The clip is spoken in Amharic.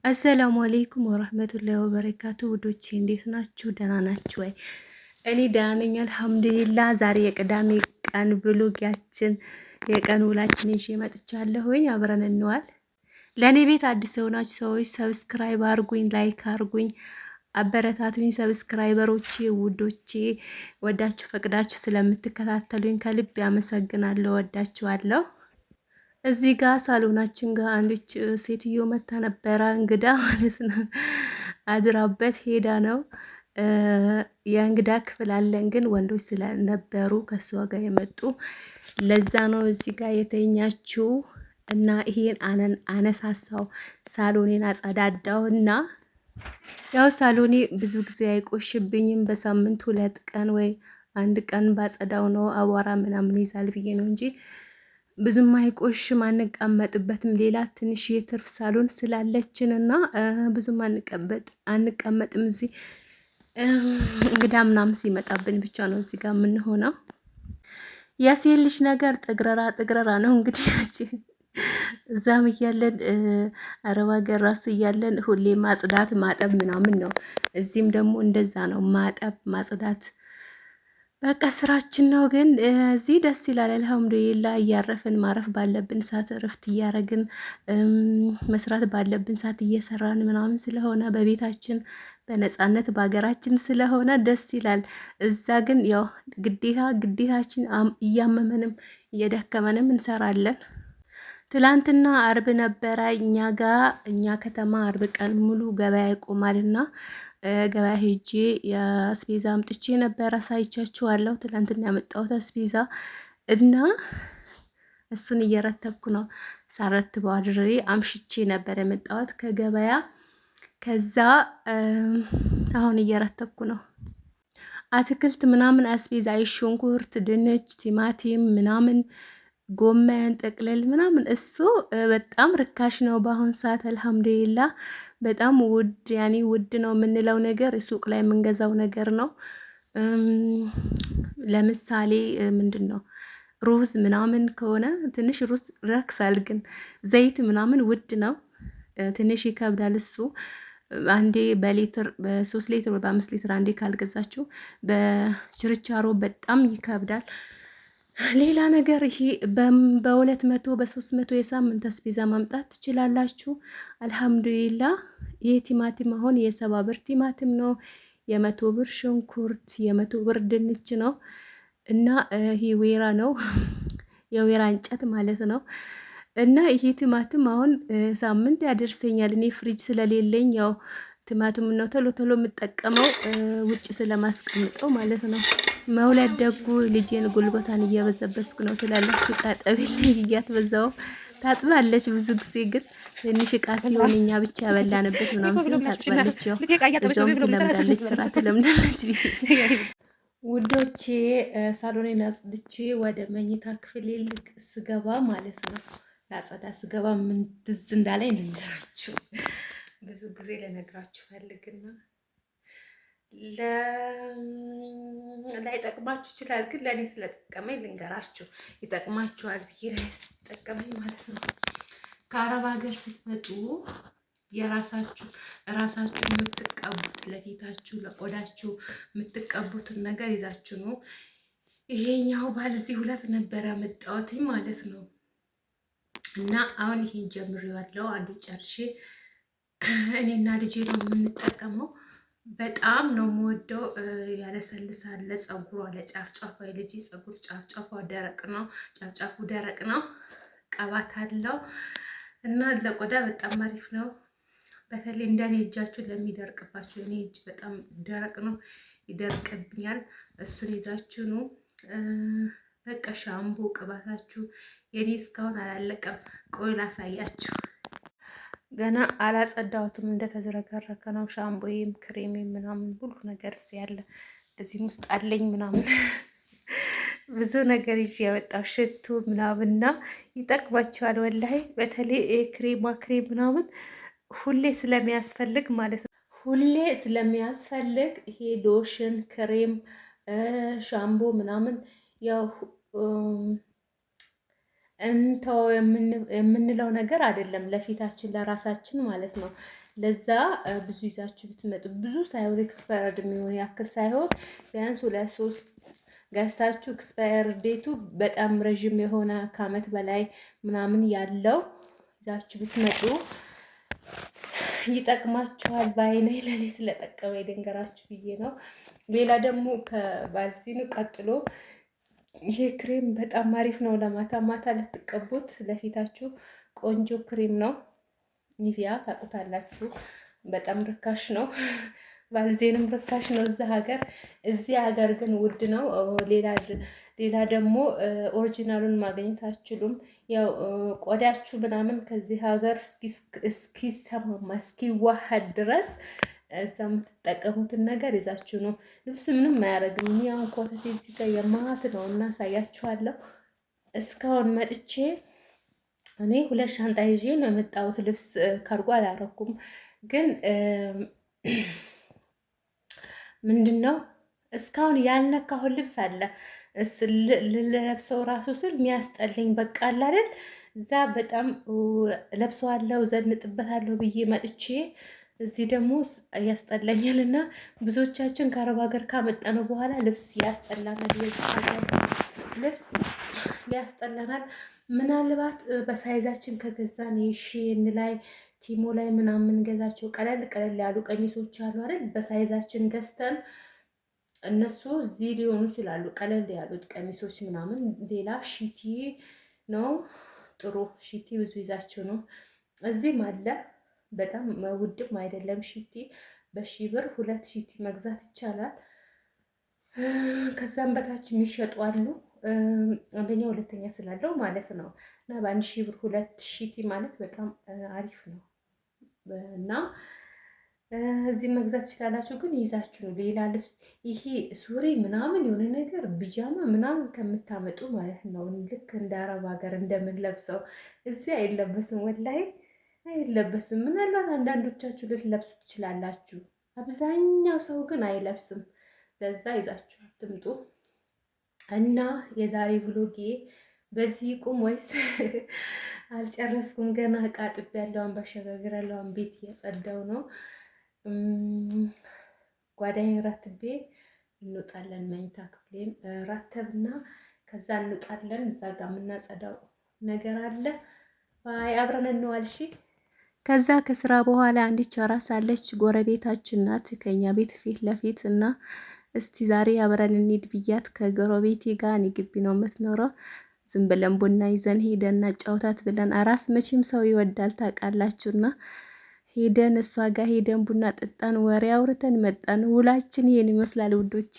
አሰላሙ አለይኩም ወራህመቱላሂ ወበረካቱ። ውዶቼ እንዴት ናችሁ? ደህና ናችሁ ወይ? እኔ ደህና ነኝ አልሐምዱሊላህ። ዛሬ የቅዳሜ ቀን ብሎጊያችን የቀን ውላችን ይዤ መጥቻለሁኝ። አብረን እንዋል። ለእኔ ቤት አዲስ የሆናችሁ ሰዎች ሰብስክራይብ አርጉኝ፣ ላይክ አርጉኝ፣ አበረታቱኝ። ሰብስክራይበሮቼ ውዶቼ፣ ወዳችሁ ፈቅዳችሁ ስለምትከታተሉኝ ከልብ ያመሰግናለሁ። ወዳችኋለሁ። እዚህ ጋር ሳሎናችን ጋር አንዲች ሴትዮ መታ ነበረ፣ እንግዳ ማለት ነው። አድራበት ሄዳ ነው። የእንግዳ ክፍል አለን፣ ግን ወንዶች ስለነበሩ ከሷ ጋር የመጡ ለዛ ነው እዚህ ጋር የተኛችው። እና ይሄን አነሳሳው፣ ሳሎኔን አጸዳዳው እና ያው ሳሎኔ ብዙ ጊዜ አይቆሽብኝም። በሳምንት 2 ቀን ወይ 1 ቀን ባጸዳው ነው አቧራ ምናምን ይዛል ብዬ ነው እንጂ ብዙም አይቆሽም። አንቀመጥበትም። ሌላ ትንሽ የትርፍ ሳሎን ስላለችን እና ብዙም አንቀመጥም እዚህ እንግዳ ምናምን ሲመጣብን ብቻ ነው እዚህ ጋር የምንሆነው። የሴት ልጅ ነገር ጥግረራ ነው እንግዲህ እዛም እያለን አረብ ሀገር ራሱ እያለን ሁሌ ማጽዳት ማጠብ ምናምን ነው። እዚህም ደግሞ እንደዛ ነው፣ ማጠብ ማጽዳት በቃ ስራችን ነው። ግን እዚህ ደስ ይላል አልሐምዱሊላህ። እያረፍን ማረፍ ባለብን ሰዓት እረፍት እያረግን መስራት ባለብን ሰዓት እየሰራን ምናምን ስለሆነ በቤታችን በነፃነት በሀገራችን ስለሆነ ደስ ይላል። እዛ ግን ያው ግዴታችን እያመመንም እየደከመንም እንሰራለን። ትላንትና አርብ ነበረ እኛ ከተማ አርብ ቀን ሙሉ ገበያ ይቆማልና ገበያ ሄጄ የአስቤዛ አምጥቼ ነበረ፣ አሳይቻችኋለሁ። ትላንትና ያመጣሁት አስቤዛ እና እሱን እየረተብኩ ነው። ሳረትበው አድሬ አምሽቼ ነበር የመጣሁት ከገበያ። ከዛ አሁን እየረተብኩ ነው። አትክልት ምናምን አስቤዛ፣ ሽንኩርት፣ ድንች፣ ቲማቲም ምናምን ጎመን ጥቅልል ምናምን እሱ በጣም ርካሽ ነው በአሁን ሰዓት አልሐምዱሊላህ። በጣም ውድ ነው የምንለው ነገር ሱቅ ላይ የምንገዛው ነገር ነው። ለምሳሌ ምንድን ነው ሩዝ ምናምን ከሆነ ትንሽ ሩዝ ረክሳል፣ ግን ዘይት ምናምን ውድ ነው፣ ትንሽ ይከብዳል እሱ። አንዴ በሊትር በ3 ሊትር ወይ በ5 ሊትር አንዴ ካልገዛችሁ በችርቻሮ በጣም ይከብዳል። ሌላ ነገር ይሄ በ200 በ300 የሳምንት አስቤዛ ማምጣት ትችላላችሁ። አልሐምዱሊላህ። ይሄ ቲማቲም አሁን የ70 ብር ቲማቲም ነው። የ100 ብር ሽንኩርት፣ የ100 ብር ድንች ነው። እና ይሄ ዌራ ነው፣ የዌራ እንጨት ማለት ነው። እና ይሄ ቲማቲም አሁን ሳምንት ያደርሰኛል። እኔ ፍሪጅ ስለሌለኝ ያው ቲማቲም ነው ቶሎ የምጠቀመው ውጭ ስለማስቀምጠው ማለት ነው። መውለድ ደጉ ልጄን ጉልበታን እየበዘበስኩ ነው ትላላችሁ። ታጠቢልኝ ብያት በዛው ታጥባለች። ብዙ ጊዜ ግን ትንሽ ዕቃ ሲሆን እኛ ብቻ ያበላንበት ምናምን ሲሆን ታጥባለች። ያው እዛውም ትለምዳለች፣ ስራ ትለምዳለች። ውዶቼ ሳሎኔን አጽድቼ ወደ መኝታ ክፍል ስገባ ማለት ነው፣ ላጸዳ ስገባ ምን ትዝ እንዳለኝ ልንገራችሁ። ብዙ ጊዜ ለነግራችሁ ፈልግና ላይጠቅማችሁ ይችላል፣ ግን ለእኔ ስለጠቀመኝ ልንገራችሁ። ይጠቅማችኋል ብዬ ላይ ስለጠቀመኝ ማለት ነው። ከአረብ ሀገር ስትመጡ ራሳችሁ የምትቀቡት ለፊታችሁ ለቆዳችሁ የምትቀቡትን ነገር ይዛችሁ ነው። ይሄኛው ባል እዚህ 2 ነበር ያመጣሁት ማለት ነው። እና አሁን ይሄን ጀምሬዋለሁ። አንዱ ጨርሼ እኔና ልጄ ነው የምንጠቀመው። በጣም ነው የምወደው። ያለሰልሳል ለጸጉሯ፣ ለጫፍጫፏ። የልጄ ጸጉር ጫፍጫፏ ደረቅ ነው፣ ጫፍጫፉ ደረቅ ነው። ቀባት አለው እና ለቆዳ በጣም አሪፍ ነው። በተለይ እንደኔ እጃችሁ ለሚደርቅባችሁ፣ እኔ እጅ በጣም ደረቅ ነው፣ ይደርቅብኛል። እሱን ይዛችሁ ነው በቃ ሻምቦ ቅባታችሁ። የኔ እስካሁን አላለቀም። ቆይ ላሳያችሁ። ገና አላጸዳሁትም፣ እንደተዝረከረከ ነው። ሻምቦዬም ክሬሜም ምናምን ሁሉ ነገር ያለ እዚህም ውስጥ አለኝ ምናምን ብዙ ነገር ይዤ ያወጣው ሽቱ ምናምንና ይጠቅማቸዋል ወላሂ። በተለይ ክሬም ምናምን ሁሌ ስለሚያስፈልግ ማለት ነው። ሁሌ ስለሚያስፈልግ ይሄ ሎሽን፣ ክሬም፣ ሻምቦ ምናምን ያው እንተው የምንለው ነገር አይደለም፣ ለፊታችን ለራሳችን ማለት ነው። ለዛ ብዙ ይዛችሁ ብትመጡ ብዙ ሳይሆን ኤክስፓየርድ የሚሆን ያክል ሳይሆን ቢያንስ 2-3 ገዝታችሁ ኤክስፓየር ዴቱ በጣም ረዥም የሆነ ከአመት በላይ ምናምን ያለው ይዛችሁ ብትመጡ ይጠቅማችኋል። ባይኔ ለኔ ስለጠቀመ የደንገራችሁ ብዬ ነው። ሌላ ደግሞ ከባልዚኑ ቀጥሎ ይሄ ክሬም በጣም አሪፍ ነው። ለማታ ማታ ልትቀቡት ለፊታችሁ ቆንጆ ክሬም ነው። ኒቪያ ታውቁታላችሁ። በጣም ርካሽ ነው። ባልዜንም ርካሽ ነው እዛ ሀገር። እዚህ ሀገር ግን ውድ ነው። ሌላ ደግሞ ኦሪጂናሉን ማግኘት አትችሉም። ያው ቆዳችሁ ምናምን ከዚህ ሀገር እስኪሰማማ እስኪዋሃድ ድረስ እዛ የምትጠቀሙትን ነገር ይዛችሁ ነው። ልብስ ምንም አያደርግም። እኔ አሁን ኮተቴ እዚህ ጋር የማት ነው እና አሳያችኋለሁ። እስካሁን መጥቼ እኔ 2 ሻንጣ ይዤ ነው የመጣሁት። ልብስ ካርጎ አላረኩም። ግን ምንድነው እስካሁን ያልነካሁት ልብስ አለ ልለብሰው ራሱ ስል የሚያስጠልኝ በቃ አለ አይደል? እዛ በጣም ለብሰዋለሁ ዘንጥበታለሁ ብዬ መጥቼ እዚህ ደግሞ ያስጠላኛል። እና ብዙዎቻችን ከአረብ ሀገር ካመጣነው በኋላ ልብስ ያስጠላናል። ልብስ ያስጠላናል። ምናልባት በሳይዛችን ከገዛን የሺን ላይ ቲሞ ላይ ምናምን ገዛቸው ቀለል ቀለል ያሉ ቀሚሶች አሉ አይደል? በሳይዛችን ገዝተን እነሱ እዚህ ሊሆኑ ይችላሉ፣ ቀለል ያሉት ቀሚሶች ምናምን። ሌላ ሺቲ ነው ጥሩ ሺቲ ብዙ ይዛችሁ ነው። እዚህም አለ በጣም ውድም አይደለም ሺቲ። በ1000 ብር 2 ሺቲ መግዛት ይቻላል። ከዛም በታች የሚሸጡ አሉ። አንደኛ ሁለተኛ ስላለው ማለት ነው። እና በ1000 ብር 2 ሺቲ ማለት በጣም አሪፍ ነው እና እዚህ መግዛት ትችላላችሁ። ግን ይዛችሁ ነው ሌላ ልብስ ይሄ ሱሪ ምናምን የሆነ ነገር ቢጃማ ምናምን ከምታመጡ ማለት ነው። ልክ እንደ አረብ ሀገር እንደምንለብሰው እዚህ አይለበስም፣ ወላሂ አይለበስም። ምናልባት አንዳንዶቻችሁ ልትለብሱ ትችላላችሁ። አብዛኛው ሰው ግን አይለብስም። ለዛ ይዛችሁ አትምጡ። እና የዛሬ ብሎጌ በዚህ ቁም ወይስ አልጨረስኩም? ገና እቃ ጥቤ ያለውን ባሸጋገር ያለውን ቤት እያጸዳው ነው። ጓዳዬን ረትቤ እንወጣለን። መኝታ ክፍሌን ረተብና ከዛ እንወጣለን። እዛ ጋር የምናጸዳው ነገር አለ። ባይ አብረን እንዋል። እሺ። ከዛ ከስራ በኋላ አንዲት ራስ አለች፣ ጎረቤታችን ናት ከኛ ቤት ፊት ለፊት እና እስቲ ዛሬ አብረን እንሂድ ብያት ከጎረቤቴ ጋር እኔ ግቢ ነው የምትኖረው። ዝም ብለን ቡና ይዘን ሄደን ጫውታት ብለን አራስ መቼም ሰው ይወዳል ታውቃላችሁና ሄደን እሷ ጋር ሄደን ቡና ጠጣን፣ ወሬ አውርተን መጣን። ውላችን ይሄን ይመስላል ውዶቼ።